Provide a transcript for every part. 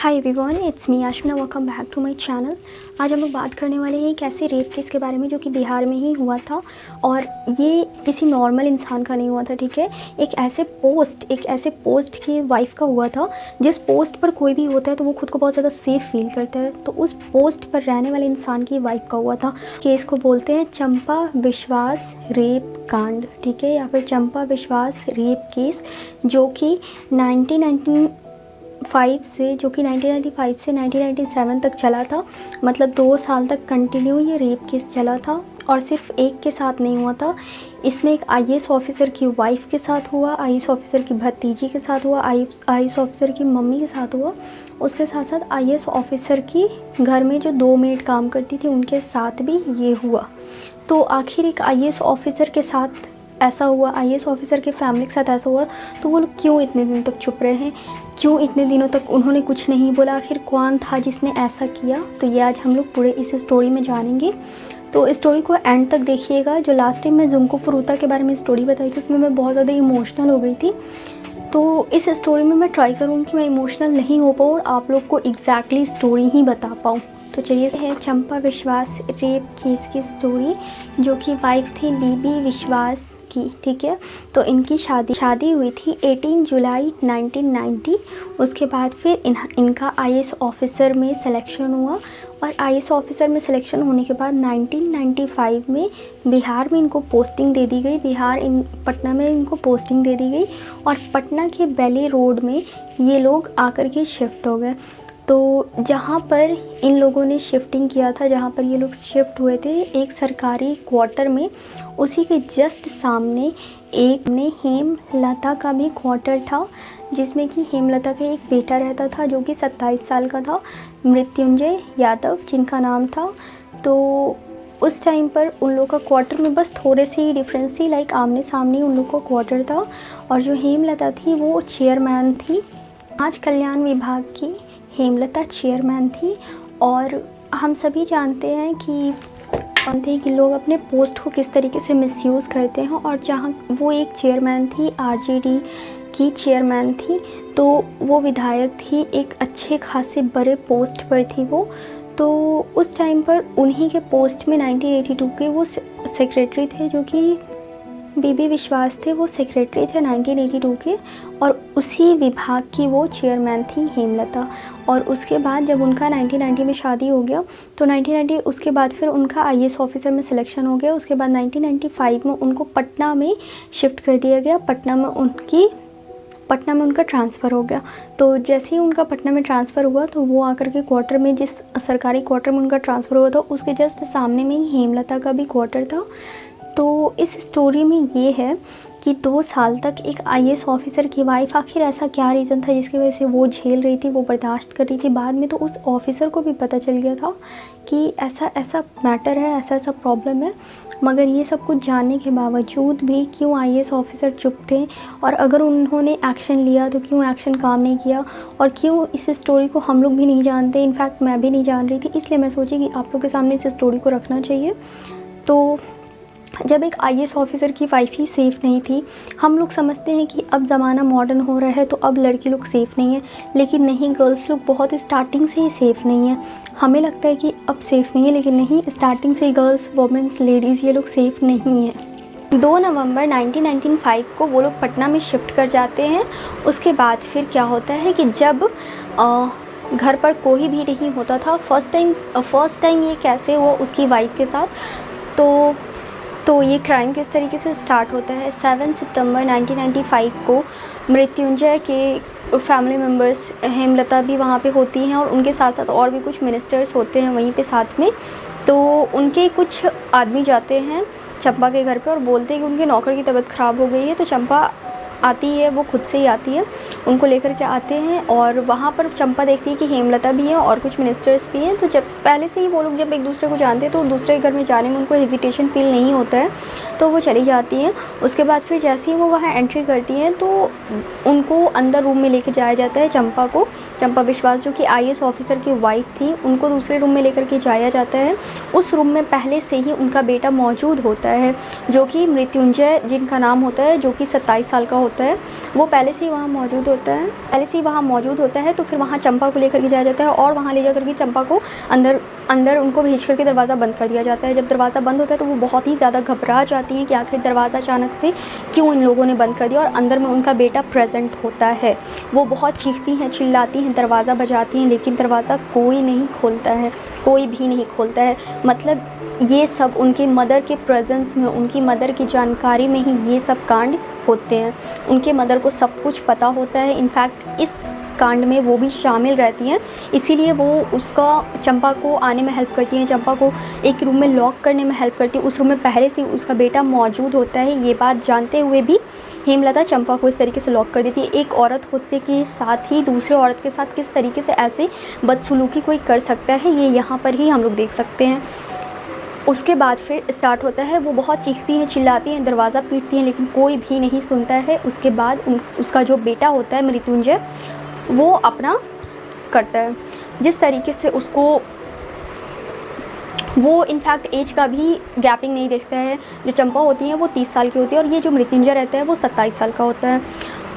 Hi everyone, it's me Ashmina. Welcome back to my channel. आज हम लोग बात करने वाले हैं एक ऐसे रेप केस के बारे में जो कि बिहार में ही हुआ था और ये किसी नॉर्मल इंसान का नहीं हुआ था, ठीक है। एक ऐसे पोस्ट की वाइफ का हुआ था। जिस पोस्ट पर कोई भी होता है तो वो खुद को बहुत ज़्यादा सेफ़ फील करता है, तो उस पोस्ट पर रहने वाले इंसान की वाइफ का हुआ था। केस को बोलते हैं चंपा विश्वास रेप कांड, ठीक है, या फिर चंपा विश्वास रेप केस, जो कि 1995 से 1997 तक चला था। मतलब 2 साल तक कंटिन्यू ये रेप केस चला था और सिर्फ एक के साथ नहीं हुआ था। इसमें एक आईएएस ऑफिसर की वाइफ के साथ हुआ, आईएएस ऑफिसर की भतीजी के साथ हुआ, आईएएस ऑफिसर की मम्मी के साथ हुआ। उसके साथ साथ आईएएस ऑफिसर की घर में जो 2 मेड काम करती थी उनके साथ भी ये हुआ। तो आखिर एक आईएएस ऑफिसर के साथ ऐसा हुआ, आईएएस ऑफिसर के फैमिली के साथ ऐसा हुआ, तो वो लोग क्यों इतने दिन तक चुप रहे हैं, क्यों इतने दिनों तक उन्होंने कुछ नहीं बोला, आखिर कौन था जिसने ऐसा किया। तो ये आज हम लोग पूरे इस स्टोरी में जानेंगे। तो स्टोरी को एंड तक देखिएगा। जो लास्ट टाइम मैं जुंको फ्रूता के बारे में स्टोरी बताई थी उसमें मैं बहुत ज़्यादा इमोशनल हो गई थी, तो इस स्टोरी में मैं ट्राई करूँगी कि मैं इमोशनल नहीं हो पाऊँ और आप लोग को एग्जैक्टली स्टोरी ही बता पाऊँ। तो चलिए है चंपा विश्वास रेप केस की स्टोरी, जो कि वाइफ थी बीबी विश्वास की, ठीक है। तो इनकी शादी हुई थी 18 जुलाई 1990। उसके बाद फिर इनका आईएएस ऑफिसर में सिलेक्शन हुआ और आईएएस ऑफिसर में सिलेक्शन होने के बाद 1995 में बिहार में इनको पोस्टिंग दे दी गई। पटना में इनको पोस्टिंग दे दी गई और पटना के बेली रोड में ये लोग आकर के शिफ्ट हो गए। तो जहाँ पर इन लोगों ने शिफ्टिंग किया था, जहाँ पर ये लोग शिफ्ट हुए थे एक सरकारी क्वार्टर में, उसी के जस्ट सामने एक ने हेमलता का भी क्वार्टर था, जिसमें कि हेमलता का एक बेटा रहता था जो कि 27 साल का था, मृत्युंजय यादव जिनका नाम था। तो उस टाइम पर उन लोगों का क्वार्टर में बस थोड़े से ही डिफरेंस थी, लाइक आमने सामने उन लोगों का क्वार्टर था। और जो हेमलता थी वो चेयरमैन थी, समाज कल्याण विभाग की हेमलता चेयरमैन थी। और हम सभी जानते हैं कि लोग अपने पोस्ट को किस तरीके से मिसयूज़ करते हैं, और जहाँ वो एक चेयरमैन थी, आरजेडी की चेयरमैन थी, तो वो विधायक थी, एक अच्छे खासे बड़े पोस्ट पर थी वो। तो उस टाइम पर उन्हीं के पोस्ट में 1982 के वो सेक्रेटरी थे, जो कि बीबी विश्वास थे, वो सेक्रेटरी थे 1982 के, और उसी विभाग की वो चेयरमैन थी हेमलता। और उसके बाद जब उनका 1990 में शादी हो गया तो 1990 उसके बाद फिर उनका आईएएस ऑफिसर में सिलेक्शन हो गया। उसके बाद 1995 में उनको पटना में शिफ्ट कर दिया गया। पटना में उनका ट्रांसफ़र हो गया। तो जैसे ही उनका पटना में ट्रांसफ़र हुआ तो वो आकर के क्वार्टर में, जिस सरकारी क्वार्टर में उनका ट्रांसफ़र हुआ था उसके जस्ट सामने में ही हेमलता का भी क्वार्टर था। तो इस स्टोरी में ये है कि 2 साल तक एक आईएएस ऑफिसर की वाइफ, आखिर ऐसा क्या रीज़न था जिसकी वजह से वो झेल रही थी, वो बर्दाश्त कर रही थी। बाद में तो उस ऑफिसर को भी पता चल गया था कि ऐसा मैटर है, ऐसा प्रॉब्लम है, मगर ये सब कुछ जानने के बावजूद भी क्यों आईएएस ऑफिसर चुप थे, और अगर उन्होंने एक्शन लिया तो क्यों एक्शन काम नहीं किया, और क्यों इस स्टोरी को हम लोग भी नहीं जानते। इनफैक्ट मैं भी नहीं जान रही थी, इसलिए मैं सोची कि आप लोग के सामने इस स्टोरी को रखना चाहिए। तो जब एक आईएएस ऑफिसर की वाइफ ही सेफ़ नहीं थी, हम लोग समझते हैं कि अब ज़माना मॉडर्न हो रहा है तो अब लड़की लोग सेफ़ नहीं है, लेकिन नहीं, गर्ल्स लोग बहुत स्टार्टिंग से ही सेफ़ नहीं है। हमें लगता है कि अब सेफ़ नहीं है, लेकिन नहीं, स्टार्टिंग से ही गर्ल्स, वुमेन्स, लेडीज़ ये लोग सेफ़ नहीं है। 2 नवंबर 1995 को वो लोग पटना में शिफ्ट कर जाते हैं। उसके बाद फिर क्या होता है कि जब घर पर कोई भी नहीं होता था, फर्स्ट टाइम ये कैसे हुआ उसकी वाइफ के साथ, तो ये क्राइम किस तरीके से स्टार्ट होता है। 7 सितंबर 1995 को मृत्युंजय के फैमिली मेम्बर्स, हेमलता भी वहाँ पे होती हैं और उनके साथ साथ और भी कुछ मिनिस्टर्स होते हैं वहीं पे साथ में। तो उनके कुछ आदमी जाते हैं चंपा के घर पे और बोलते हैं कि उनके नौकर की तबीयत ख़राब हो गई है। तो चंपा आती है, वो खुद से ही आती है, उनको लेकर के आते हैं। और वहाँ पर चंपा देखती है कि हेमलता भी है और कुछ मिनिस्टर्स भी हैं। तो जब पहले से ही वो लोग जब एक दूसरे को जानते हैं तो दूसरे घर में जाने में उनको हेजिटेशन फील नहीं होता है, तो वो चली जाती हैं। उसके बाद फिर जैसे ही वो वहाँ एंट्री करती हैं तो उनको अंदर रूम में लेके जाया जाता है। चंपा विश्वास जो कि आईएएस ऑफिसर की वाइफ थी, उनको दूसरे रूम में लेकर के जाया जाता है। उस रूम में पहले से ही उनका बेटा मौजूद होता है, जो कि मृत्युंजय जिनका नाम होता है, जो कि 27 साल का होता है वो पहले से ही वहाँ मौजूद होता है। तो फिर वहाँ चंपा को लेकर के जाया जाता है और वहाँ ले जा करके चंपा को अंदर उनको भेज करके दरवाज़ा बंद कर दिया जाता है। जब दरवाज़ा बंद होता है तो वो बहुत ही ज़्यादा घबरा जाती हैं कि आखिर दरवाज़ा अचानक से क्यों इन लोगों ने बंद कर दिया, और अंदर में उनका बेटा प्रेजेंट होता है। वो बहुत चीखती हैं, चिल्लाती हैं, दरवाज़ा बजाती हैं, लेकिन दरवाज़ा कोई नहीं खोलता है, कोई भी नहीं खोलता है। मतलब ये सब उनकी मदर के प्रेजेंस में, उनकी मदर की जानकारी में ही ये सब कांड होते हैं। उनके मदर को सब कुछ पता होता है, इनफैक्ट इस कांड में वो भी शामिल रहती हैं, इसीलिए वो उसका चंपा को आने में हेल्प करती हैं, चंपा को एक रूम में लॉक करने में हेल्प करती है। उस रूम में पहले से उसका बेटा मौजूद होता है, ये बात जानते हुए भी हेमलता चंपा को इस तरीके से लॉक कर देती है। एक औरत होते के साथ ही दूसरे औरत के साथ किस तरीके से ऐसे बदसलूकी कोई कर सकता है, ये यहाँ पर ही हम लोग देख सकते हैं। उसके बाद फिर स्टार्ट होता है, वो बहुत चीखती हैं, चिल्लाती हैं, दरवाज़ा पीटती हैं, लेकिन कोई भी नहीं सुनता है। उसके बाद उसका जो बेटा होता है मृत्युंजय, वो अपना करता है। जिस तरीके से उसको वो इनफैक्ट एज का भी गैपिंग नहीं देखता है। जो चंपा होती है वो 30 साल की होती है और ये जो मृत्युंजय रहता है वो 27 साल का होता है।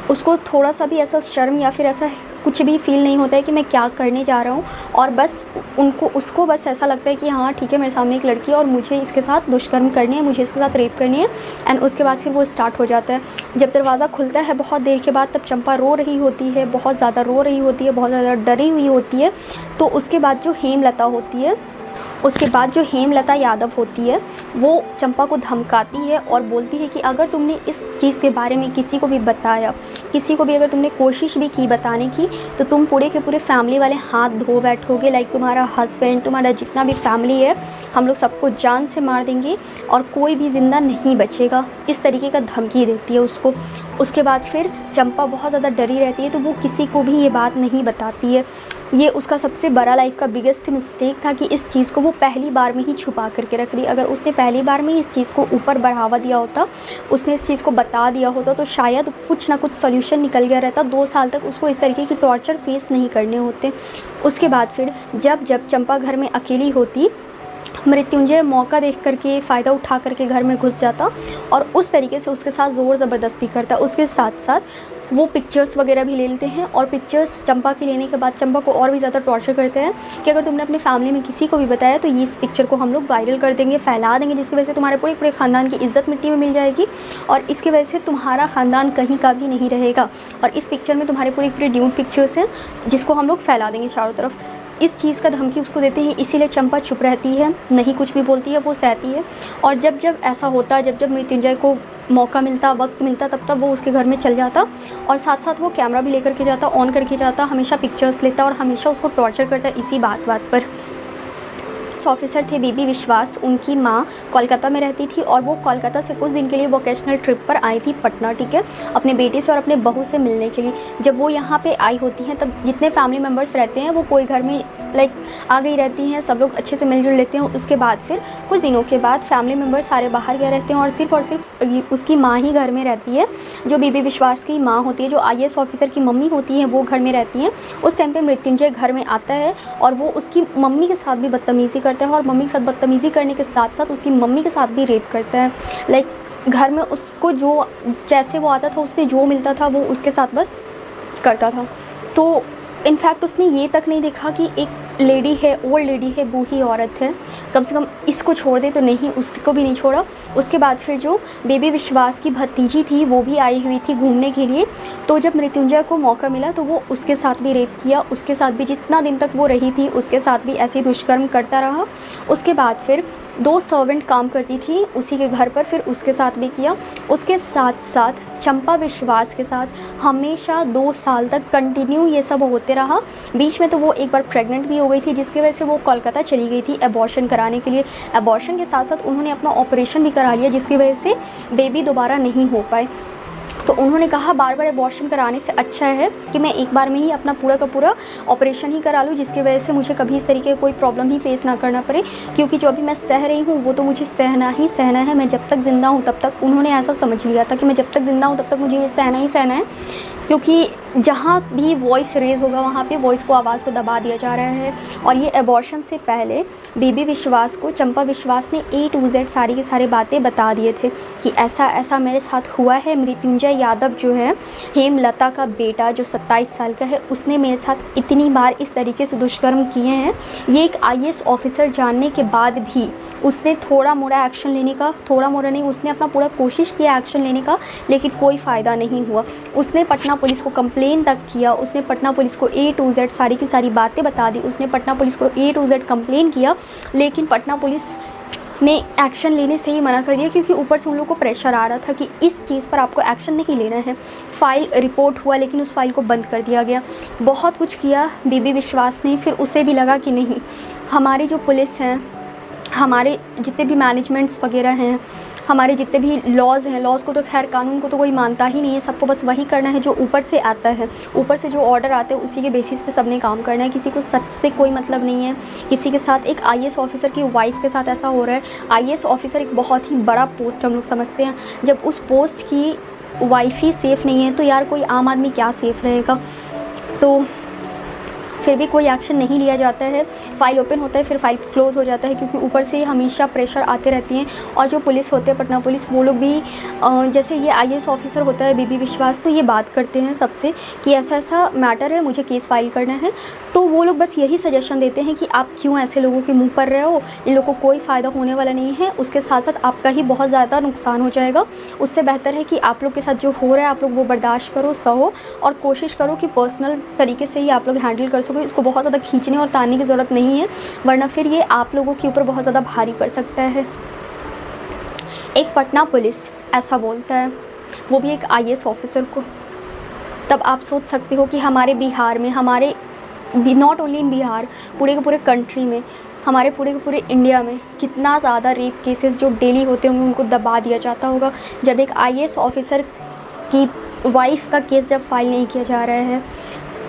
उसको थोड़ा सा भी ऐसा शर्म या फिर ऐसा कुछ भी फील नहीं होता है कि मैं क्या करने जा रहा हूँ, और बस उसको बस ऐसा लगता है कि हाँ ठीक है, मेरे सामने एक लड़की है और मुझे इसके साथ दुष्कर्म करनी है, मुझे इसके साथ रेप करनी है। एंड उसके बाद फिर वो स्टार्ट हो जाता है। जब दरवाज़ा खुलता है बहुत देर के बाद, तब चंपा रो रही होती है, बहुत ज़्यादा रो रही होती है, बहुत ज़्यादा डरी हुई होती है। तो उसके बाद जो हेमलता यादव होती है वो चंपा को धमकाती है और बोलती है कि अगर तुमने इस चीज़ के बारे में किसी को भी बताया, किसी को भी अगर तुमने कोशिश भी की बताने की, तो तुम पूरे के पूरे फैमिली वाले हाथ धो बैठोगे। लाइक तुम्हारा हस्बैंड, तुम्हारा जितना भी फैमिली है, हम लोग सबको जान से मार देंगे और कोई भी ज़िंदा नहीं बचेगा। इस तरीके का धमकी देती है उसको। उसके बाद फिर चंपा बहुत ज़्यादा डरी रहती है, तो वो किसी को भी ये बात नहीं बताती है। ये उसका सबसे बड़ा लाइफ का बिगेस्ट मिस्टेक था कि इस चीज़ को वो पहली बार में ही छुपा करके रख दी। अगर उसने पहली बार में इस चीज़ को ऊपर बढ़ावा दिया होता, उसने इस चीज़ को बता दिया होता, तो शायद कुछ ना कुछ सोल्यूशन निकल गया रहता। 2 साल तक उसको इस तरीके की टॉर्चर फेस नहीं करने होते। उसके बाद फिर जब चंपा घर में अकेली होती, मृत्युंजय मौका देख करके फ़ायदा उठा करके घर में घुस जाता और उस तरीके से उसके साथ ज़ोर ज़बरदस्ती करता। उसके साथ साथ वो पिक्चर्स वगैरह भी ले लेते हैं और पिक्चर्स चंपा के लेने के बाद चंपा को और भी ज़्यादा टॉर्चर करते हैं कि अगर तुमने अपने फैमिली में किसी को भी बताया तो ये इस पिक्चर को हम लोग वायरल कर देंगे, फैला देंगे, जिसकी वजह से तुम्हारे पूरे ख़ानदान की इज़्ज़त मिट्टी में मिल जाएगी और इसकी वजह से तुम्हारा ख़ानदान कहीं का भी नहीं रहेगा। और इस पिक्चर में तुम्हारे पूरे ड्यूड पिक्चर्स हैं जिसको हम लोग फैला देंगे चारों तरफ। इस चीज़ का धमकी उसको देते हैं, इसीलिए चंपा चुप रहती है, नहीं कुछ भी बोलती है, वो सहती है। और जब ऐसा होता, जब मृत्युंजय को मौका मिलता, वक्त मिलता, तब वो उसके घर में चल जाता और साथ साथ वो कैमरा भी लेकर के जाता, ऑन करके जाता, हमेशा पिक्चर्स लेता और हमेशा उसको टॉर्चर करता इसी बात पर। ऑफिसर थे बीबी विश्वास, उनकी माँ कोलकाता में रहती थी और वो कोलकाता से कुछ दिन के लिए वोकेशनल ट्रिप पर आई थी पटना, ठीक है, अपने बेटे से और अपने बहू से मिलने के लिए। जब वो यहाँ पे आई होती हैं तब जितने फैमिली मेम्बर्स रहते हैं वो कोई घर में लाइक आ गई रहती हैं, सब लोग अच्छे से मिलजुल लेते हैं। उसके बाद फिर कुछ दिनों के बाद फैमिली मेम्बर्स सारे बाहर गए रहते हैं और सिर्फ उसकी माँ ही घर में रहती है। जो बीबी विश्वास की माँ होती है, जो IAS ऑफिसर की मम्मी होती हैं, वो घर में रहती हैं। उस टाइम पे मृत्युंजय घर में आता है और वो उसकी मम्मी के साथ भी बदतमीज़ी करता है और मम्मी के साथ बदतमीज़ी करने के साथ साथ उसकी मम्मी के साथ भी रेप करता है। लाइक घर में उसको जो जैसे वो आता था, उससे जो मिलता था वो उसके साथ बस करता था। तो इनफैक्ट उसने ये तक नहीं देखा कि एक लेडी है, ओल्ड लेडी है, बूढ़ी औरत है, कम से कम इसको छोड़ दे, तो नहीं, उसको भी नहीं छोड़ा। उसके बाद फिर जो बेबी विश्वास की भतीजी थी वो भी आई हुई थी घूमने के लिए। तो जब मृत्युंजय को मौका मिला तो वो उसके साथ भी रेप किया, उसके साथ भी जितना दिन तक वो रही थी उसके साथ भी ऐसे ही दुष्कर्म करता रहा। उसके बाद फिर 2 सर्वेंट काम करती थी उसी के घर पर, फिर उसके साथ भी किया। उसके साथ साथ चंपा विश्वास के साथ हमेशा 2 साल तक कंटिन्यू ये सब होते रहा। बीच में तो वो एक बार प्रेग्नेंट भी हो गई थी, जिसकी वजह से वो कोलकाता चली गई थी एबॉर्शन कराने के लिए। एबॉर्शन के साथ साथ उन्होंने अपना ऑपरेशन भी करा लिया, जिसकी वजह से बेबी दोबारा नहीं हो पाए। तो उन्होंने कहा बार बार एबॉर्शन कराने से अच्छा है कि मैं एक बार में ही अपना पूरा का पूरा ऑपरेशन ही करा लूँ, जिसकी वजह से मुझे कभी इस तरीके की कोई प्रॉब्लम ही फेस ना करना पड़े, क्योंकि जो अभी मैं सह रही हूँ वो तो मुझे सहना ही सहना है। मैं जब तक ज़िंदा हूँ तब तक, उन्होंने ऐसा समझ लिया था कि मैं जब तक ज़िंदा हूँ तब तक मुझे ये सहना ही सहना है, क्योंकि जहाँ भी वॉइस रेज़ होगा वहाँ पे वॉइस को, आवाज़ को दबा दिया जा रहा है। और ये एबॉर्शन से पहले बेबी विश्वास को चंपा विश्वास ने A to Z सारी की सारी बातें बता दिए थे कि ऐसा ऐसा मेरे साथ हुआ है। मृत्युंजय यादव जो है हेमलता का बेटा जो 27 साल का है, उसने मेरे साथ इतनी बार इस तरीके से दुष्कर्म किए हैं। ये एक IAS ऑफिसर जानने के बाद भी उसने थोड़ा मोड़ा एक्शन लेने का, थोड़ा मोड़ा नहीं, उसने अपना पूरा कोशिश किया एक्शन लेने का, लेकिन कोई फ़ायदा नहीं हुआ। उसने पटना पुलिस को कंप्लेन तक किया, उसने पटना पुलिस को A to Z सारी की सारी बातें बता दी, उसने पटना पुलिस को A to Z कंप्लेन किया, लेकिन पटना पुलिस ने एक्शन लेने से ही मना कर दिया, क्योंकि ऊपर से उन लोगों को प्रेशर आ रहा था कि इस चीज़ पर आपको एक्शन नहीं लेना है। फ़ाइल रिपोर्ट हुआ, लेकिन उस फाइल को बंद कर दिया गया। बहुत कुछ किया बेबी विश्वास ने, फिर उसे भी लगा कि नहीं, हमारी जो पुलिस हैं, हमारे जितने भी मैनेजमेंट्स वगैरह हैं, हमारे जितने भी लॉज़ हैं, लॉज़ को तो खैर, कानून को तो कोई मानता ही नहीं है, सबको बस वही करना है जो ऊपर से आता है, ऊपर से जो ऑर्डर आते हैं उसी के बेसिस पे सबने काम करना है। किसी को सच से कोई मतलब नहीं है। किसी के साथ, एक IAS ऑफिसर की वाइफ के साथ ऐसा हो रहा है। IAS ऑफिसर एक बहुत ही बड़ा पोस्ट हम लोग समझते हैं, जब उस पोस्ट की वाइफ ही सेफ़ नहीं है तो यार कोई आम आदमी क्या सेफ़ रहेगा। तो फिर भी कोई एक्शन नहीं लिया जाता है। फ़ाइल ओपन होता है, फिर फाइल क्लोज़ हो जाता है, क्योंकि ऊपर से हमेशा प्रेशर आते रहती हैं। और जो पुलिस होते हैं, पटना पुलिस, वो लोग भी जैसे ये IAS ऑफिसर होता है बेबी विश्वास, तो ये बात करते हैं सबसे कि ऐसा ऐसा मैटर है, मुझे केस फाइल करना है। तो वो लोग बस यही सजेशन देते हैं कि आप क्यों ऐसे लोगों के मुँह पर रहे हो, इन लोगों को कोई फ़ायदा होने वाला नहीं है, उसके साथ साथ आपका ही बहुत ज़्यादा नुकसान हो जाएगा। उससे बेहतर है कि आप लोग के साथ जो हो रहा है आप लोग वो बर्दाश्त करो, सहो, और कोशिश करो कि पर्सनल तरीके से ही आप लोग हैंडल कर सको। इसको बहुत ज़्यादा खींचने और तानने की ज़रूरत नहीं है, वरना फिर ये आप लोगों के ऊपर बहुत ज़्यादा भारी पड़ सकता है। एक पटना पुलिस ऐसा बोलता है, वो भी एक IAS ऑफिसर को। तब आप सोच सकते हो कि हमारे बिहार में, हमारे नॉट ओनली इन बिहार, पूरे के पूरे कंट्री में, हमारे पूरे के पूरे इंडिया में कितना ज़्यादा रेप केसेस जो डेली होते होंगे उनको दबा दिया जाता होगा। जब एक IAS ऑफिसर की वाइफ का केस जब फाइल नहीं किया जा रहा है,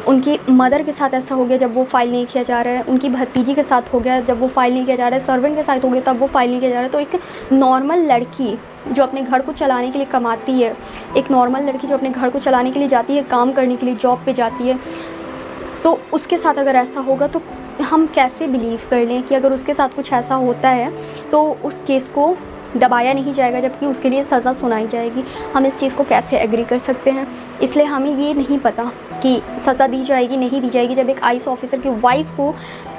उनकी मदर के साथ ऐसा हो गया जब वो फाइल नहीं किया जा रहा है, उनकी भतीजी के साथ हो गया जब वो फाइल नहीं किया जा रहा है, सर्वेंट के साथ हो गया तब वो फाइल नहीं किया जा रहा है, तो एक नॉर्मल लड़की जो अपने घर को चलाने के लिए कमाती है, एक नॉर्मल लड़की जो अपने घर को चलाने के लिए जाती है, काम करने के लिए जॉब पे जाती है, तो उसके साथ अगर ऐसा होगा तो हम कैसे बिलीव कर लें कि अगर उसके साथ कुछ ऐसा होता है तो उस केस को दबाया नहीं जाएगा जबकि उसके लिए सज़ा सुनाई जाएगी। हम इस चीज़ को कैसे एग्री कर सकते हैं। इसलिए हमें ये नहीं पता कि सज़ा दी जाएगी नहीं दी जाएगी। जब एक IAS ऑफिसर की वाइफ को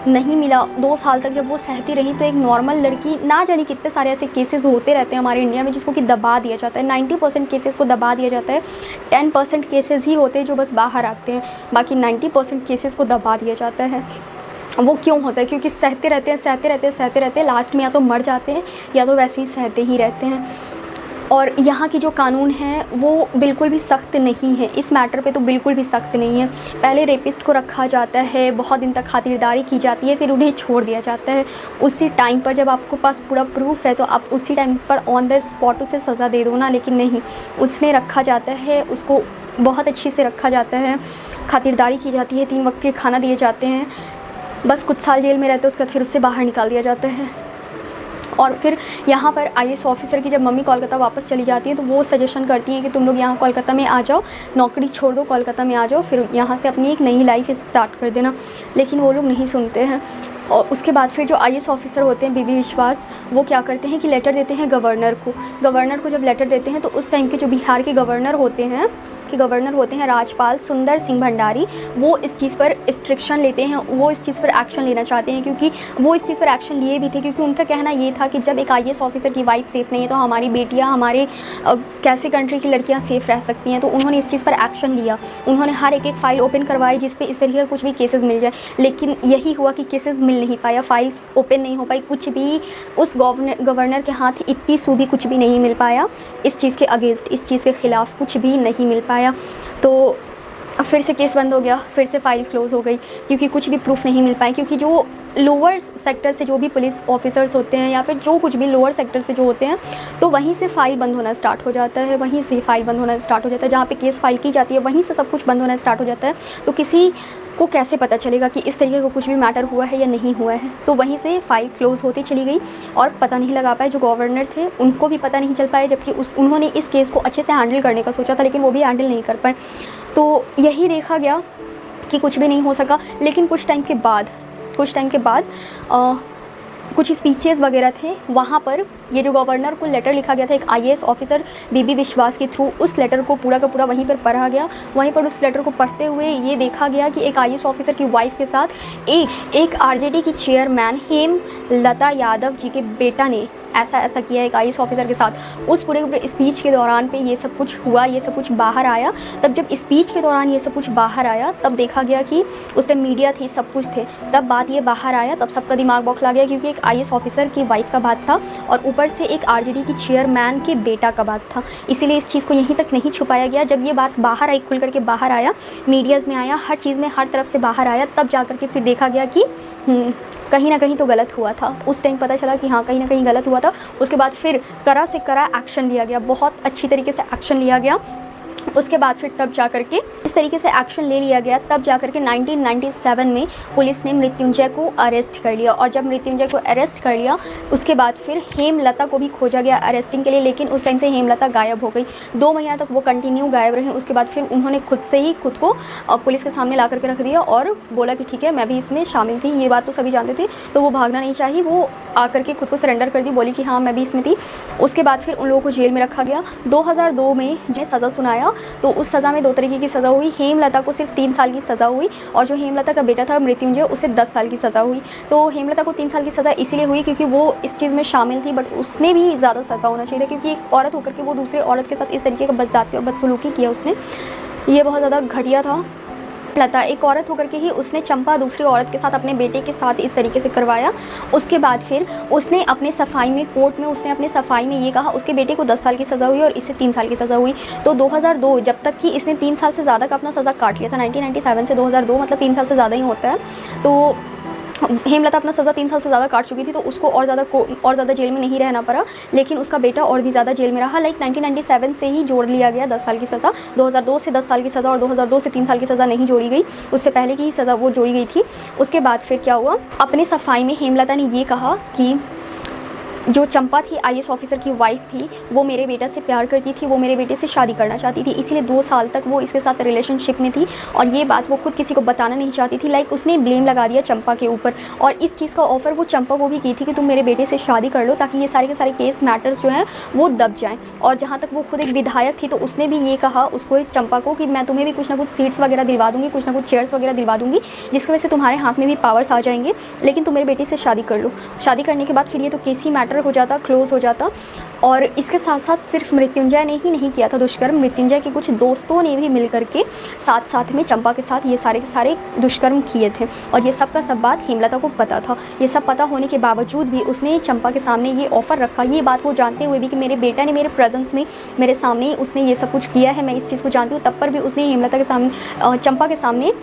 नहीं मिला 2 साल तक जब वो सहती रही, तो एक नॉर्मल लड़की, ना जाने कितने सारे ऐसे केसेस होते रहते हैं हमारे इंडिया में जिसको कि दबा दिया जाता है। 90% केसेस को दबा दिया जाता है, 10% केसेस ही होते हैं जो बस बाहर आते हैं, बाकी 90% केसेस को दबा दिया जाता है। वो क्यों होता है? क्योंकि सहते रहते हैं, लास्ट में या तो मर जाते हैं या तो वैसे ही सहते ही रहते हैं। और यहाँ की जो कानून है वो बिल्कुल भी सख्त नहीं है, इस मैटर पे तो बिल्कुल भी सख्त नहीं है। पहले रेपिस्ट को रखा जाता है, बहुत दिन तक खातिरदारी की जाती है, फिर उन्हें छोड़ दिया जाता है। उसी टाइम पर जब आपके पास पूरा प्रूफ है तो आप उसी टाइम पर ऑन द स्पॉट उसे सज़ा दे दो ना, लेकिन नहीं, उसने रखा जाता है, उसको बहुत अच्छी से रखा जाता है, खातिरदारी की जाती है, 3 वक्त के खाना दिए जाते हैं, बस कुछ साल जेल में रहते हैं, उसके बाद फिर उससे बाहर निकाल दिया जाता है। और फिर यहाँ पर IAS ऑफिसर की जब मम्मी कोलकाता वापस चली जाती हैं तो वो सजेशन करती हैं कि तुम लोग यहाँ कोलकाता में आ जाओ, नौकरी छोड़ दो, कोलकाता में आ जाओ, फिर यहाँ से अपनी एक नई लाइफ स्टार्ट कर देना। लेकिन वो लोग नहीं सुनते हैं। और उसके बाद फिर जो IAS ऑफिसर होते हैं बेबी विश्वास, वो क्या करते हैं कि लेटर देते हैं गवर्नर को। गवर्नर को जब लेटर देते हैं तो उस टाइम के जो बिहार के गवर्नर होते हैं राजपाल सुंदर सिंह भंडारी, वो इस चीज़ पर रिस्ट्रिक्शन लेते हैं, वो इस चीज़ पर एक्शन लेना चाहते हैं, क्योंकि वो इस चीज़ पर एक्शन लिए भी थे। क्योंकि उनका कहना ये था कि जब एक IAS ऑफिसर की वाइफ सेफ़ नहीं है तो हमारी बेटियाँ, हमारे कैसे कंट्री की लड़कियाँ सेफ़ रह सकती हैं। तो उन्होंने इस चीज़ पर एक्शन लिया, उन्होंने हर एक फ़ाइल ओपन करवाई जिस पे इस तरीके का कुछ भी केसेस मिल जाए। लेकिन यही हुआ कि केसेस मिल नहीं पाया, फाइल्स ओपन नहीं हो पाई, कुछ भी उस गवर्नर के हाथ इतनी सू भी कुछ भी नहीं मिल पाया इस चीज़ के अगेंस्ट, इस चीज़ के ख़िलाफ़ कुछ भी नहीं मिल पाया। तो फिर से केस बंद हो गया, फिर से फाइल क्लोज़ हो गई, क्योंकि कुछ भी प्रूफ नहीं मिल पाए। क्योंकि जो लोअर सेक्टर से जो भी पुलिस ऑफिसर्स होते हैं या फिर जो कुछ भी लोअर सेक्टर से जो होते हैं, तो वहीं से फाइल बंद होना स्टार्ट हो जाता है, जहाँ पे केस फाइल की जाती है वहीं से सब कुछ बंद होना स्टार्ट हो जाता है। तो किसी को कैसे पता चलेगा कि इस तरीके का कुछ भी मैटर हुआ है या नहीं हुआ है। तो वहीं से फाइल क्लोज़ होती चली गई और पता नहीं लगा पाए जो गवर्नर थे उनको भी पता नहीं चल पाए, जबकि उन्होंने इस केस को अच्छे से हैंडल करने का सोचा था लेकिन वो भी हैंडल नहीं कर पाए। तो यही देखा गया कि कुछ भी नहीं हो सका। लेकिन कुछ टाइम के बाद कुछ स्पीचेस वगैरह थे, वहाँ पर ये जो गवर्नर को लेटर लिखा गया था एक आईएएस ऑफिसर बीबी विश्वास के थ्रू, उस लेटर को पूरा का पूरा वहीं पर पढ़ा गया। वहीं पर उस लेटर को पढ़ते हुए ये देखा गया कि एक आईएएस ऑफिसर की वाइफ के साथ एक आरजेडी की चेयरमैन हेमलता यादव जी के बेटा ने ऐसा किया एक आईएएस ऑफिसर के साथ। उस पूरे स्पीच के दौरान पे ये सब कुछ हुआ, ये सब कुछ बाहर आया। तब जब स्पीच के दौरान ये सब कुछ बाहर आया तब देखा गया कि उस टाइम मीडिया थी, सब कुछ थे, तब बात ये बाहर आया, तब सबका दिमाग बौखला गया क्योंकि एक आईएएस ऑफिसर की वाइफ का बात था और ऊपर से एक आरजेडी की चेयरमैन के बेटा का बात था। इसीलिए इस चीज़ को यहीं तक नहीं छुपाया गया। जब ये बात बाहर आई, खुल करके बाहर आया, मीडियाज़ में आया, हर चीज़ में हर तरफ से बाहर आया, तब जा करके फिर देखा गया कि कहीं ना कहीं तो गलत हुआ था। उस टाइम पता चला कि हाँ कहीं ना कहीं गलत हुआ था। उसके बाद फिर कड़ा से कड़ा एक्शन लिया गया, बहुत अच्छी तरीके से एक्शन लिया गया। उसके बाद फिर तब जा करके इस तरीके से एक्शन ले लिया गया, तब जा करके 1997 में पुलिस ने मृत्युंजय को अरेस्ट कर लिया। और जब मृत्युंजय को अरेस्ट कर लिया उसके बाद फिर हेमलता को भी खोजा गया अरेस्टिंग के लिए, लेकिन उस टाइम से हेमलता गायब हो गई। 2 महीना तक वो कंटिन्यू गायब रहे। उसके बाद फिर उन्होंने खुद से ही खुद को पुलिस के सामने ला करके रख दिया और बोला कि ठीक है मैं भी इसमें शामिल थी। ये बात तो सभी जानते थे, तो वो भागना नहीं चाहिए, वो आकर के खुद को सरेंडर कर दी, बोली कि हाँ मैं भी इसमें थी। उसके बाद फिर उन लोगों को जेल में रखा गया। 2002 में जो सज़ा सुनाया तो उस सज़ा में 2 तरीके की सज़ा हुई। हेमलता को सिर्फ 3 साल की सज़ा हुई और जो हेमलता का बेटा था मृत्युंजय उसे 10 साल की सज़ा हुई। तो हेमलता को 3 साल की सज़ा इसीलिए हुई क्योंकि वो इस चीज़ में शामिल थी, बट उसने भी ज़्यादा सज़ा होना चाहिए था क्योंकि एक औरत होकर के वो दूसरी औरत के साथ इस तरीके का बदज़ाती और बदसलूकी किया उसने, ये बहुत ज़्यादा घटिया था। लता एक औरत होकर के ही उसने चंपा दूसरी औरत के साथ अपने बेटे के साथ इस तरीके से करवाया। उसके बाद फिर उसने अपने सफाई में कोर्ट में उसने अपने सफाई में ये कहा उसके बेटे को 10 साल की सज़ा हुई और इसे 3 साल की सज़ा हुई। तो 2002 जब तक कि इसने 3 साल से ज़्यादा का अपना सज़ा काट लिया था, 1997 से 2002 मतलब 3 साल से ज़्यादा ही होता है। तो हेमलता अपना सज़ा 3 साल से ज़्यादा काट चुकी थी तो उसको और ज़्यादा जेल में नहीं रहना पड़ा, लेकिन उसका बेटा और भी ज़्यादा जेल में रहा। लाइक 1997 से ही जोड़ लिया गया 10 साल की सज़ा, 2002 से 10 साल की सज़ा और 2002 से 3 साल की सज़ा नहीं जोड़ी गई, उससे पहले की ही सज़ा वो जोड़ी गई थी। उसके बाद फिर क्या हुआ, अपने सफाई में हेमलता ने ये कहा कि जो चंपा थी आईएएस ऑफिसर की वाइफ थी, वो मेरे बेटा से प्यार करती थी, वो मेरे बेटे से शादी करना चाहती थी, इसीलिए 2 साल तक वो इसके साथ रिलेशनशिप में थी और ये बात वो खुद किसी को बताना नहीं चाहती थी। लाइक उसने ब्लेम लगा दिया चंपा के ऊपर और इस चीज़ का ऑफ़र वो चंपा को भी की थी कि तुम मेरे बेटे से शादी कर लो ताकि ये सारे के सारे केस मैटर्स जो हैं वो दब जाएँ। और जहाँ तक वो खुद एक विधायक थी तो उसने भी ये कहा उसको चंपा को कि मैं तुम्हें भी कुछ ना कुछ सीट्स वगैरह दिलवा दूँगी, कुछ ना कुछ चेयर्स वगैरह दिलवा दूँगी जिसकी वजह से तुम्हारे हाथ में भी पावर्स आ जाएंगे, लेकिन तुम मेरे बेटे से शादी कर लो। शादी करने के बाद फिर ये तो केस ही मैटर हो जाता, क्लोज हो जाता। और इसके साथ साथ सिर्फ मृत्युंजय ने ही नहीं किया था दुष्कर्म, मृत्युंजय के कुछ दोस्तों ने भी मिल करके साथ में चंपा के साथ ये सारे के सारे दुष्कर्म किए थे और ये सब का सब बात हेमलता को पता था। ये सब पता होने के बावजूद भी उसने चंपा के सामने ये ऑफ़र रखा, ये बात वो जानते हुए भी कि मेरे बेटा ने मेरे प्रेजेंस में मेरे सामने ही उसने ये सब कुछ किया है, मैं इस चीज़ को जानती हूँ, तब पर भी उसने हेमलता के सामने चंपा के सामने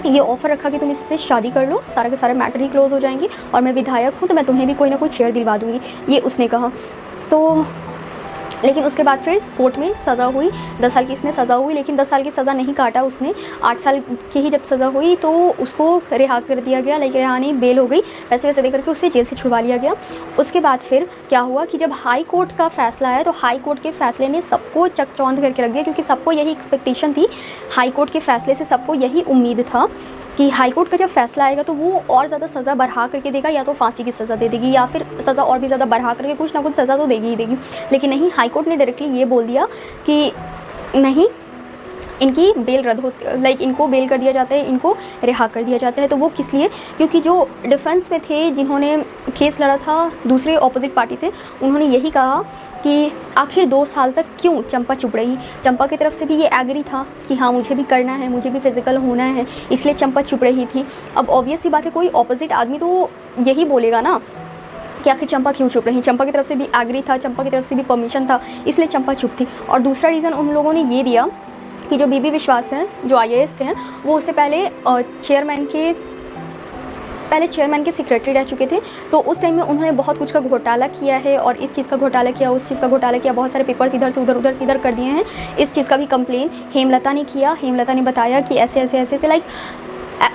ये ऑफ़र रखा कि तुम इससे शादी कर लो, सारा के सारे मैटर ही क्लोज हो जाएंगे और मैं विधायक हूँ तो मैं तुम्हें भी कोई ना कोई चेयर दिलवा दूँगी, ये उसने कहा। तो लेकिन उसके बाद फिर कोर्ट में सज़ा हुई, 10 साल की इसने सज़ा हुई, लेकिन 10 साल की सज़ा नहीं काटा उसने। 8 साल की ही जब सज़ा हुई तो उसको रिहा कर दिया गया, लेकिन रिहा नहीं, बेल हो गई, पैसे वैसे दे करके उसे जेल से छुड़वा लिया गया। उसके बाद फिर क्या हुआ कि जब हाई कोर्ट का फ़ैसला आया तो हाई कोर्ट के फ़ैसले ने सबको चकचौंध करके रख दिया क्योंकि सबको यही एक्सपेक्टेशन थी, हाई कोर्ट के फ़ैसले से सबको यही उम्मीद था कि हाई कोर्ट का जब फैसला आएगा तो वो और ज़्यादा सज़ा बढ़ा करके देगा, या तो फांसी की सज़ा दे देगी या फिर सज़ा और भी ज़्यादा बढ़ा करके कुछ ना कुछ सज़ा तो देगी ही देगी। लेकिन नहीं, हाई कोर्ट ने डायरेक्टली ये बोल दिया कि नहीं, इनकी बेल रद्द हो, लाइक इनको बेल कर दिया जाता है, इनको रिहा कर दिया जाता है। तो वो किस लिए, क्योंकि जो डिफेंस में थे जिन्होंने केस लड़ा था दूसरे ऑपोजिट पार्टी से, उन्होंने यही कहा कि आखिर 2 साल तक क्यों चंपा चुप रही। चंपा की तरफ से भी ये एग्री था कि हाँ मुझे भी करना है, मुझे भी फिजिकल होना है, इसलिए चंपा चुप रही थी। अब ऑब्वियस सी बात है कोई ऑपोजिट आदमी तो यही बोलेगा ना कि आखिर चंपा क्यों चुप रही। चंपा की तरफ से भी एग्री था, चंपा की तरफ से भी परमिशन था, इसलिए चंपा चुप थी। और दूसरा रीज़न उन लोगों ने ये दिया कि जो बीबी विश्वास हैं, जो आईएएस थे, वो उससे पहले चेयरमैन के सेक्रेटरी रह चुके थे। तो उस टाइम में उन्होंने बहुत कुछ का घोटाला किया है और इस चीज़ का घोटाला किया, उस चीज़ का घोटाला किया, बहुत सारे पेपर्स इधर से उधर कर दिए हैं। इस चीज़ का भी कंप्लेन हेमलता ने किया। हेमलता ने बताया कि ऐसे लाइक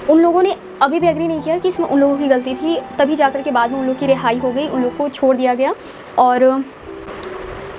उन लोगों ने अभी भी एग्री नहीं किया कि इसमें उन लोगों की गलती थी, तभी जाकर के बाद में उन लोग की रिहाई हो गई, उन लोग को छोड़ दिया गया। और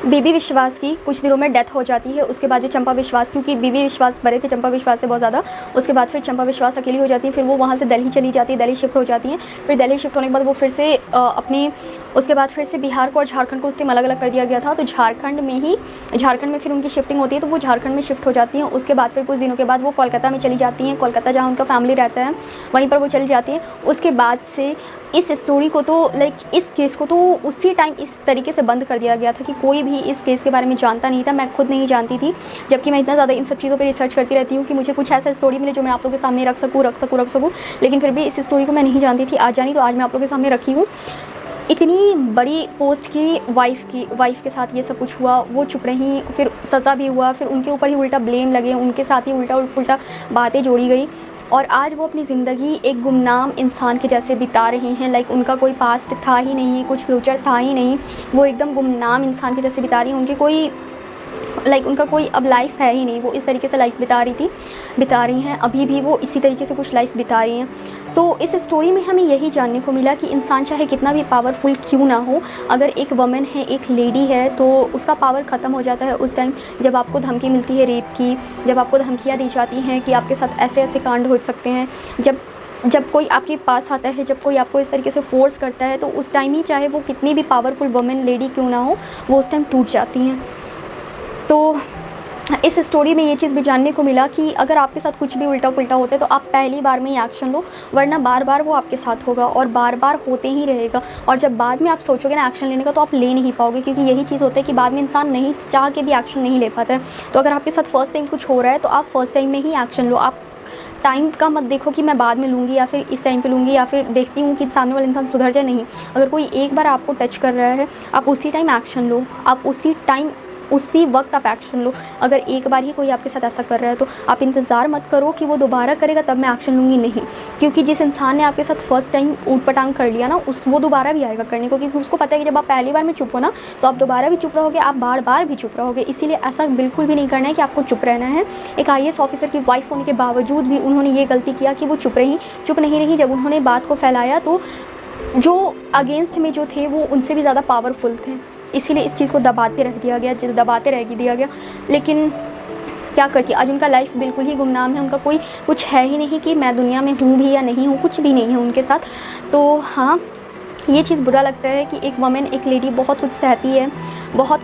बीबी विश्वास की कुछ दिनों में डेथ हो जाती है। उसके बाद जो चंपा विश्वास, क्योंकि बीबी विश्वास बड़े थे चंपा विश्वास से बहुत ज़्यादा, उसके बाद फिर चंपा विश्वास अकेली हो जाती है। फिर वो वहाँ से दिल्ली चली जाती है, दिल्ली शिफ्ट हो जाती हैं। फिर दिल्ली शिफ्ट होने के बाद वो फिर से अपने उसके बाद फिर से बिहार को और झारखंड को उस टाइम अलग अलग कर दिया गया था। तो झारखंड में फिर उनकी शिफ्टिंग होती है, तो वो झारखंड में शिफ्ट हो जाती हैं। उसके बाद फिर कुछ दिनों के बाद वो कोलकाता में चली जाती हैं, कोलकाता जहाँ उनका फैमिली रहता है वहीं पर वो चली जाती हैं। उसके बाद से इस स्टोरी को तो इस केस को तो उसी टाइम इस तरीके से बंद कर दिया गया था कि कोई भी इस केस के बारे में जानता नहीं था। मैं खुद नहीं जानती थी, जबकि मैं इतना ज़्यादा इन सब चीज़ों पे रिसर्च करती रहती हूँ कि मुझे कुछ ऐसा स्टोरी मिले जो मैं आप लोगों के सामने रख सकूँ। लेकिन फिर भी इस स्टोरी को मैं नहीं जानती थी, आज जानी तो आज मैं आप लोगों के सामने रखी हूँ। इतनी बड़ी पोस्ट की वाइफ के साथ ये सब कुछ हुआ, वो चुप रहीं, फिर सज़ा भी हुआ, फिर उनके ऊपर ही उल्टा ब्लेम लगे, उनके साथ ही उल्टा बातें जोड़ी गई। और आज वो अपनी ज़िंदगी एक गुमनाम इंसान के जैसे बिता रही हैं। लाइक उनका कोई पास्ट था ही नहीं, कुछ फ्यूचर था ही नहीं, वो एकदम गुमनाम इंसान के जैसे बिता रही हैं। उनकी कोई उनका कोई अब लाइफ है ही नहीं। वो इस तरीके से लाइफ बिता रही हैं, अभी भी वो इसी तरीके से कुछ लाइफ बिता रही हैं। तो इस स्टोरी में हमें यही जानने को मिला कि इंसान चाहे कितना भी पावरफुल क्यों ना हो, अगर एक वुमेन है, एक लेडी है, तो उसका पावर ख़त्म हो जाता है उस टाइम जब आपको धमकी मिलती है रेप की, जब आपको धमकियाँ दी जाती हैं कि आपके साथ ऐसे ऐसे कांड हो सकते हैं, जब कोई आपके पास आता है, जब कोई आपको इस तरीके से फोर्स करता है, तो उस टाइम ही चाहे वो कितनी भी पावरफुल वुमेन लेडी क्यों ना हो, वो उस टाइम टूट जाती हैं। तो इस स्टोरी में ये चीज़ भी जानने को मिला कि अगर आपके साथ कुछ भी उल्टा पुल्टा होता है तो आप पहली बार में ही एक्शन लो, वरना बार बार वो आपके साथ होगा और बार बार होते ही रहेगा। और जब बाद में आप सोचोगे ना एक्शन लेने का, तो आप ले नहीं पाओगे, क्योंकि यही चीज़ होता है कि बाद में इंसान नहीं चाह के भी एक्शन नहीं ले पाता है। तो अगर आपके साथ फर्स्ट टाइम कुछ हो रहा है तो आप फर्स्ट टाइम में ही एक्शन लो। आप टाइम का मत देखो कि मैं बाद में लूँगी या फिर इस टाइम पे लूँगी या फिर देखती हूँ कि सामने वाला इंसान सुधर जाए। नहीं, अगर कोई एक बार आपको टच कर रहा है, आप उसी टाइम एक्शन लो, आप उसी वक्त आप एक्शन लो। अगर एक बार ही कोई आपके साथ ऐसा कर रहा है तो आप इंतज़ार मत करो कि वो दोबारा करेगा तब मैं एक्शन लूँगी, नहीं। क्योंकि जिस इंसान ने आपके साथ फर्स्ट टाइम ऊट पटांग कर लिया ना, वो दोबारा भी आएगा करने को, क्योंकि उसको पता है कि जब आप पहली बार में चुप हो ना, तो आप दोबारा भी चुप रहोगे, आप बार बार भी चुप रहोगे। इसीलिए ऐसा बिल्कुल भी नहीं करना है कि आपको चुप रहना है। एक IAS ऑफिसर की वाइफ होने के बावजूद भी उन्होंने ये गलती किया कि वो चुप नहीं रही। जब उन्होंने बात को फैलाया तो जो अगेंस्ट में जो थे वो उनसे भी ज़्यादा पावरफुल थे, इसीलिए इस चीज़ को दबाते रह दिया गया। लेकिन क्या करती, आज उनका लाइफ बिल्कुल ही गुमनाम है। उनका कोई कुछ है ही नहीं कि मैं दुनिया में हूँ भी या नहीं हूँ, कुछ भी नहीं है उनके साथ। तो हाँ, ये चीज़ बुरा लगता है कि एक वुमेन, एक लेडी बहुत कुछ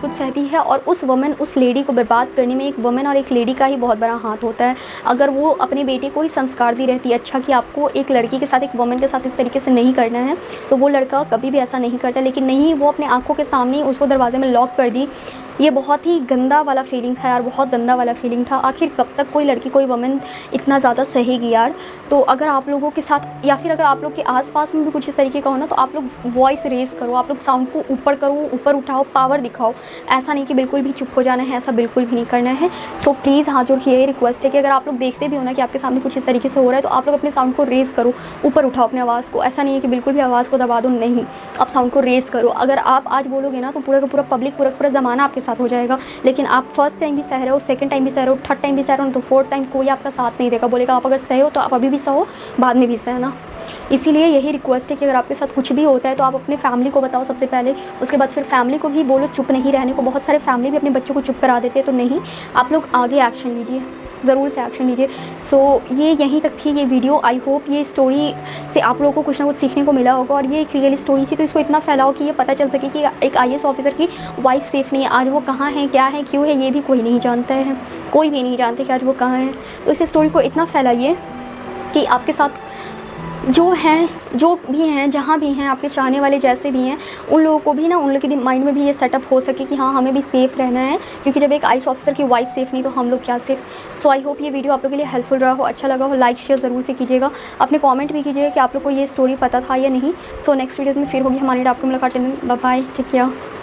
सहती है और उस वुमेन, उस लेडी को बर्बाद करने में एक वुमेन और एक लेडी का ही बहुत बड़ा हाथ होता है। अगर वो अपने बेटे को ही संस्कार दी रहती है अच्छा कि आपको एक लड़की के साथ, एक वुमेन के साथ इस तरीके से नहीं करना है, तो वो लड़का कभी भी ऐसा नहीं करता। लेकिन नहीं, वो अपने आंखों के सामने उसको दरवाजे में लॉक कर दी। ये बहुत ही गंदा वाला फीलिंग था यार, बहुत गंदा वाला फीलिंग था। आखिर कब तक कोई लड़की, कोई वुमेन इतना ज़्यादा सहेगी यार। तो अगर आप लोगों के साथ या फिर अगर आप लोग के आसपास में भी कुछ इस तरीके का हो ना, तो आप लोग वॉइस रेज़ करो, आप लोग साउंड को ऊपर करो, ऊपर उठाओ, पावर दिखाओ। ऐसा नहीं कि बिल्कुल भी चुप हो जाना है, ऐसा बिल्कुल भी नहीं करना है। सो प्लीज़ हाथ जोड़ के यही रिक्वेस्ट है कि अगर आप लोग देखते भी हो ना कि आपके सामने कुछ इस तरीके से हो रहा है, तो आप लोग अपने साउंड को रेज़ करो, ऊपर उठाओ अपने आवाज़ को। ऐसा नहीं है कि बिल्कुल भी आवाज़ को दबा दो, नहीं, आप साउंड को रेज़ करो। अगर आप आज बोलोगे ना, तो पूरा का पूरा पब्लिक, पूरा ज़माना आपके साथ हो जाएगा। लेकिन आप फर्स्ट टाइम भी सह रहे हो, सेकंड टाइम भी सह रहे हो, थर्ड टाइम भी सह रहे हो, तो फोर्थ टाइम कोई आपका साथ नहीं देगा। बोलेगा आप अगर सहे हो तो आप अभी भी सहो, बाद में भी सहना। इसीलिए यही रिक्वेस्ट है कि अगर आपके साथ कुछ भी होता है तो आप अपने फैमिली को बताओ सबसे पहले, उसके बाद फिर फैमिली को भी बोलो चुप नहीं रहने को। बहुत सारे फैमिली भी अपने बच्चों को चुप करा देते हैं, तो नहीं, आप लोग आगे एक्शन लीजिए, ज़रूर से एक्शन लीजिए। सो ये यहीं तक थी ये वीडियो। आई होप ये स्टोरी से आप लोगों को कुछ ना कुछ सीखने को मिला होगा और ये एक रियल स्टोरी थी, तो इसको इतना फैलाओ कि ये पता चल सके कि एक IAS ऑफिसर की वाइफ सेफ़ नहीं है। आज वो कहाँ है, क्या है, क्यों है, ये भी कोई नहीं जानता है, कोई भी नहीं जानते कि आज वो कहाँ है। तो इस स्टोरी को इतना फैलाइए कि आपके साथ जो भी हैं, जहाँ भी हैं, आपके चाहने वाले जैसे भी हैं, उन लोगों को भी ना, उन लोगों के माइंड में भी ये सेटअप हो सके कि हाँ, हमें भी सेफ़ रहना है, क्योंकि जब एक IAS ऑफिसर की वाइफ सेफ़ नहीं तो हम लोग क्या सेफ़। सो आई होप ये वीडियो आप लोगों के लिए हेल्पफुल रहा हो, अच्छा लगा हो। लाइक शेयर ज़रूर से कीजिएगा, अपने कमेंट भी कीजिएगा कि आप लोग को ये स्टोरी पता था या नहीं। सो नेक्स्ट वीडियोज़ में फिर होगी हमारी आपको मुलाकात। Bye bye, take care.